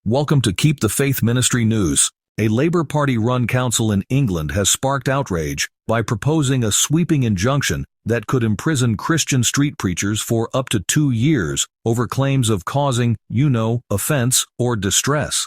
Welcome to Keep the Faith Ministry News. A Labour Party-run council in England has sparked outrage by proposing a sweeping injunction that could imprison Christian street preachers for up to 2 years over claims of causing, offence or distress.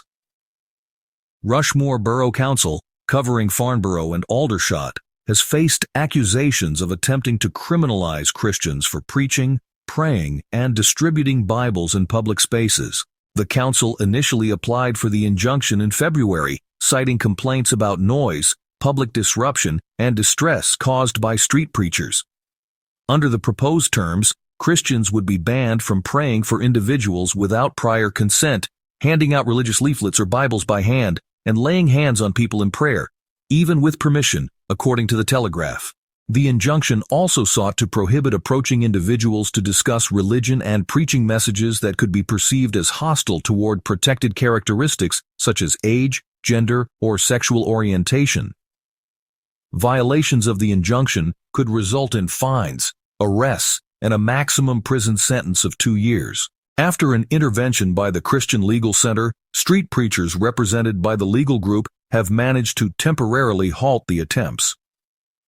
Rushmore Borough Council, covering Farnborough and Aldershot, has faced accusations of attempting to criminalize Christians for preaching, praying, and distributing Bibles in public spaces. The council initially applied for the injunction in February, citing complaints about noise, public disruption, and distress caused by street preachers. Under the proposed terms, Christians would be banned from praying for individuals without prior consent, handing out religious leaflets or Bibles by hand, and laying hands on people in prayer, even with permission, according to the Telegraph. The injunction also sought to prohibit approaching individuals to discuss religion and preaching messages that could be perceived as hostile toward protected characteristics such as age, gender, or sexual orientation. Violations of the injunction could result in fines, arrests, and a maximum prison sentence of 2 years. After an intervention by the Christian Legal Center, street preachers represented by the legal group have managed to temporarily halt the attempts.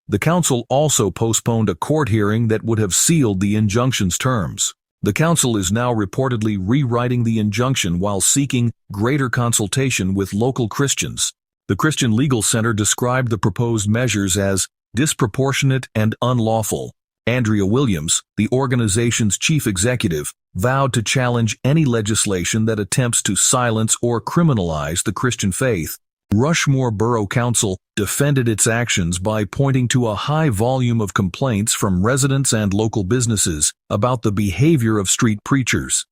The council also postponed a court hearing that would have sealed the injunction's terms. The council is now reportedly rewriting the injunction while seeking greater consultation with local Christians. The Christian Legal Center described the proposed measures as disproportionate and unlawful. Andrea Williams, the organization's chief executive, vowed to challenge any legislation that attempts to silence or criminalize the Christian faith. Rushmore Borough Council defended its actions by pointing to a high volume of complaints from residents and local businesses about the behavior of street preachers.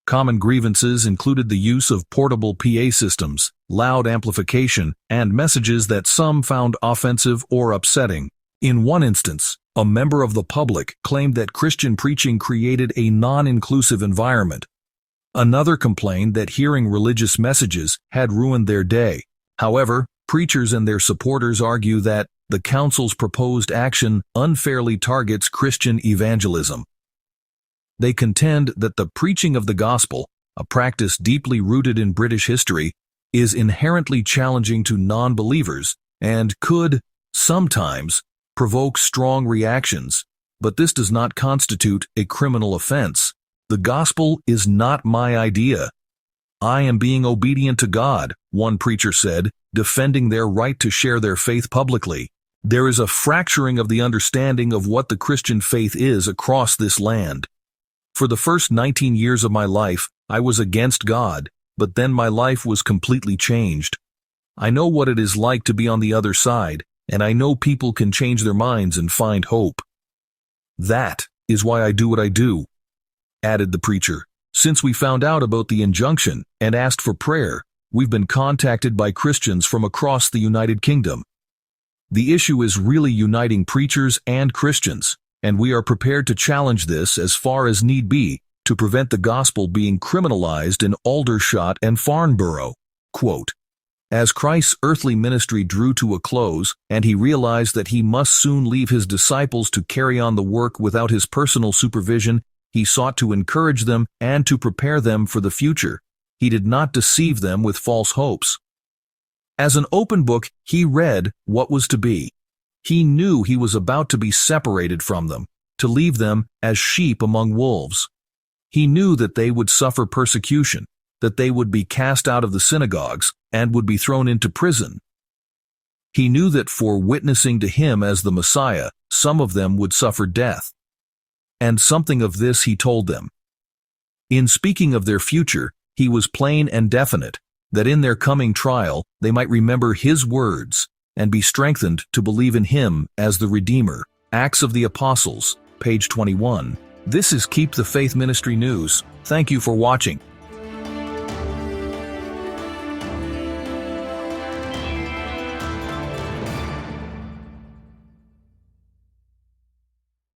Common grievances included the use of portable PA systems, loud amplification, and messages that some found offensive or upsetting. In one instance, a member of the public claimed that Christian preaching created a non-inclusive environment. Another complained that hearing religious messages had ruined their day. However, preachers and their supporters argue that the council's proposed action unfairly targets Christian evangelism. They contend that the preaching of the gospel, a practice deeply rooted in British history, is inherently challenging to non-believers and could, sometimes, provoke strong reactions, but this does not constitute a criminal offense. The gospel is not my idea. I am being obedient to God, one preacher said, defending their right to share their faith publicly. There is a fracturing of the understanding of what the Christian faith is across this land. For the first 19 years of my life, I was against God, but then my life was completely changed. I know what it is like to be on the other side, and I know people can change their minds and find hope. That is why I do what I do, added the preacher. Since we found out about the injunction and asked for prayer, we've been contacted by Christians from across the United Kingdom. The issue is really uniting preachers and Christians, and we are prepared to challenge this as far as need be to prevent the gospel being criminalized in Aldershot and Farnborough. Quote, as Christ's earthly ministry drew to a close and he realized that he must soon leave his disciples to carry on the work without his personal supervision, he sought to encourage them and to prepare them for the future. He did not deceive them with false hopes. As an open book, he read what was to be. He knew he was about to be separated from them, to leave them as sheep among wolves. He knew that they would suffer persecution, that they would be cast out of the synagogues and would be thrown into prison. He knew that for witnessing to him as the Messiah, some of them would suffer death. And something of this he told them. In speaking of their future, he was plain and definite, that in their coming trial they might remember his words and be strengthened to believe in him as the Redeemer. Acts of the Apostles, page 21. This is Keep the Faith Ministry News. Thank you for watching.